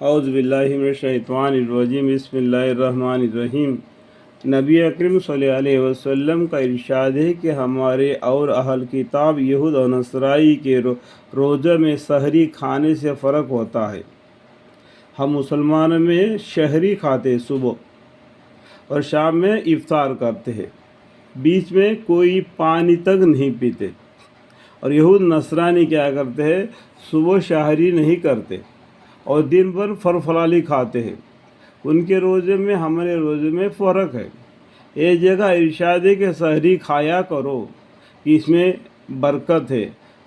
اعوذ باللہ من الشیطان الرجیم بسم اللہ الرحمن الرحیم۔ نبی اکرم صلی اللہ علیہ وسلم کا ارشاد ہے کہ ہمارے اور اہل کتاب یہود اور نصرائی کے روزہ میں سحری کھانے سے فرق ہوتا ہے۔ ہم مسلمانوں میں سحری کھاتے ہیں، صبح اور شام میں افطار کرتے ہیں، بیچ میں کوئی پانی تک نہیں پیتے۔ اور یہود نصرانی کیا کرتے ہیں، صبح سحری نہیں کرتے اور دن بھر پھل پھلالی کھاتے ہیں۔ ان کے روزے میں ہمارے روزے میں فرق ہے۔ ایک جگہ ارشاد ہے کہ سحری کھایا کرو، کہ اس میں برکت ہے۔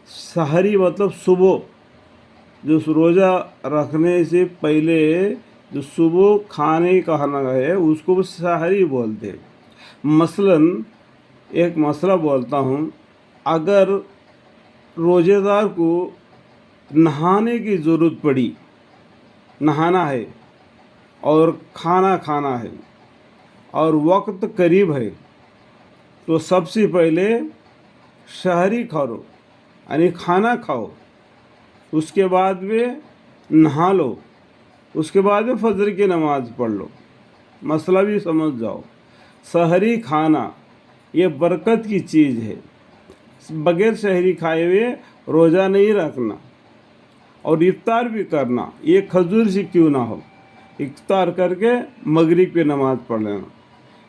سحری مطلب صبح، جو روزہ رکھنے سے پہلے جو صبح کھانے کھانا ہے اس کو سحری بولتے ہیں۔ مثلا ایک مسئلہ بولتا ہوں، اگر روزے دار کو نہانے کی ضرورت پڑی، نہانا ہے اور کھانا کھانا ہے اور وقت قریب ہے، تو سب سے پہلے سحری کھاؤ، یعنی کھانا کھاؤ، اس کے بعد میں نہا لو، اس کے بعد میں فجر کی نماز پڑھ لو۔ مسئلہ بھی سمجھ جاؤ۔ سحری کھانا یہ برکت کی چیز ہے۔ بغیر سحری کھائے ہوئے روزہ نہیں رکھنا اور افطار بھی کرنا، یہ کھجور سے کیوں نہ ہو، افطار کر کے مغرب پہ نماز پڑھ لینا۔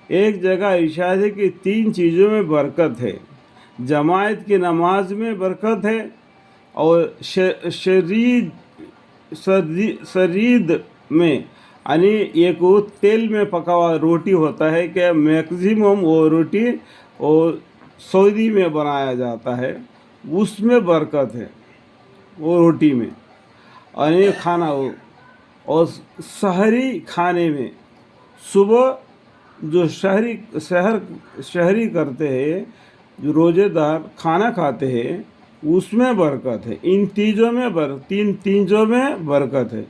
ایک جگہ ارشاد ہے کہ 3 چیزوں میں برکت ہے، جماعت کی نماز میں برکت ہے، اور شرید میں، یعنی ایک وہ تیل میں پکا ہوا روٹی ہوتا ہے کہ میکزیمم وہ روٹی اور سعودی میں بنایا جاتا ہے، اس میں برکت ہے، وہ روٹی میں، اور یہ کھانا ہو۔ اور سحری کھانے میں صبح جو سحری کرتے ہیں، جو روزے دار کھانا کھاتے ہیں، اس میں برکت ہے۔ ان تین چیزوں میں برکت ہے۔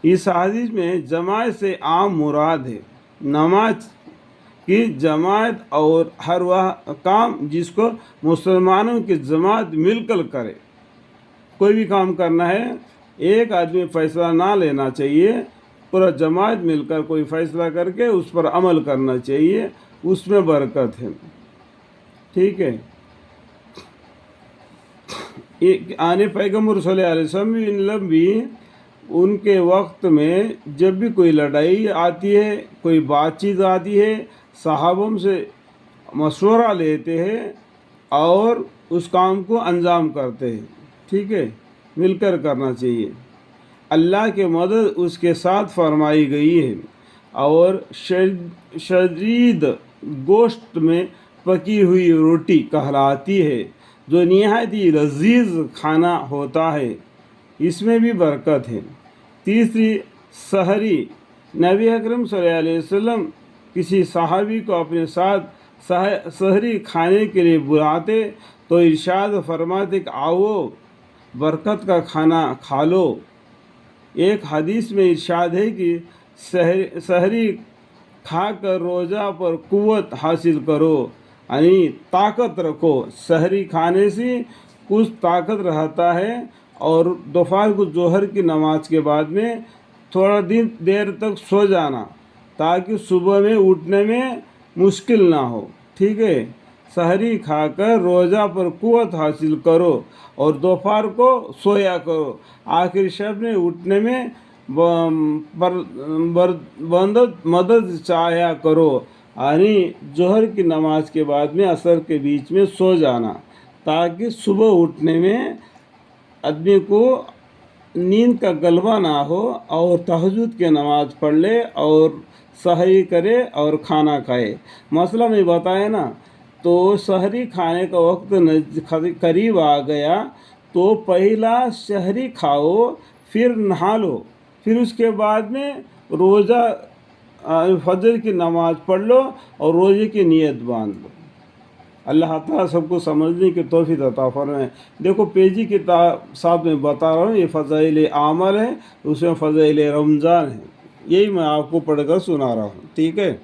اس حدیث میں جماعت سے عام مراد ہے، نماز کی جماعت اور ہر وہ کام جس کو مسلمانوں کی جماعت مل کر کرے۔ کوئی بھی کام کرنا ہے، ایک آدمی فیصلہ نہ لینا چاہیے، پورا جماعت مل کر کوئی فیصلہ کر کے اس پر عمل کرنا چاہیے، اس میں برکت ہے۔ ٹھیک ہے۔ آنے پیغمبر صلی اللہ علیہ وسلم بھی ان کے وقت میں جب بھی کوئی لڑائی آتی ہے، کوئی بات چیت آتی ہے، صحابوں سے مشورہ لیتے ہیں اور اس کام کو انجام کرتے ہیں۔ ٹھیک ہے، مل کر کرنا چاہیے۔ اللہ کی مدد اس کے ساتھ فرمائی گئی ہے، اور شرید گوشت میں پکی ہوئی روٹی کہلاتی ہے، جو نہایت ہی لذیذ کھانا ہوتا ہے، اس میں بھی برکت ہے۔ تیسری، سحری۔ نبی اکرم صلی اللہ علیہ وسلم کسی صحابی کو اپنے ساتھ سحری کھانے کے لیے بلاتے تو ارشاد فرماتے کہ آؤ، برکت کا کھانا کھا لو۔ ایک حدیث میں ارشاد ہے کہ سحری کھا کر روزہ پر قوت حاصل کرو، یعنی طاقت رکھو۔ سحری کھانے سے کچھ طاقت رہتا ہے، اور دوپہر کو ظہر کی نماز کے بعد میں تھوڑا دیر تک سو جانا، تاکہ صبح میں اٹھنے میں مشکل نہ ہو۔ ٹھیک ہے۔ سحری کھا کر روزہ پر قوت حاصل کرو اور دوپہر کو سویا کرو، آخر شب میں اٹھنے میں مدد چاہیا کرو، یعنی ظہر کی نماز کے بعد میں عصر کے بیچ میں سو جانا، تاکہ صبح اٹھنے میں آدمی کو نیند کا غلبہ نہ ہو اور تہجد کی نماز پڑھ لے اور سحری کرے اور کھانا کھائے۔ مسئلہ میں بتایا نا، تو سحری کھانے کا وقت قریب آ گیا تو پہلا سحری کھاؤ، پھر نہا لو، پھر اس کے بعد میں روزہ فجر کی نماز پڑھ لو اور روزے کی نیت باندھ لو۔ اللہ تعالیٰ سب کو سمجھنے کی توفیق عطا فرمائے۔ دیکھو پیجی کے ساتھ میں بتا رہا ہوں، یہ فضائل اعمال ہے، اس میں فضائل رمضان ہے، یہی میں آپ کو پڑھ کر سنا رہا ہوں۔ ٹھیک ہے۔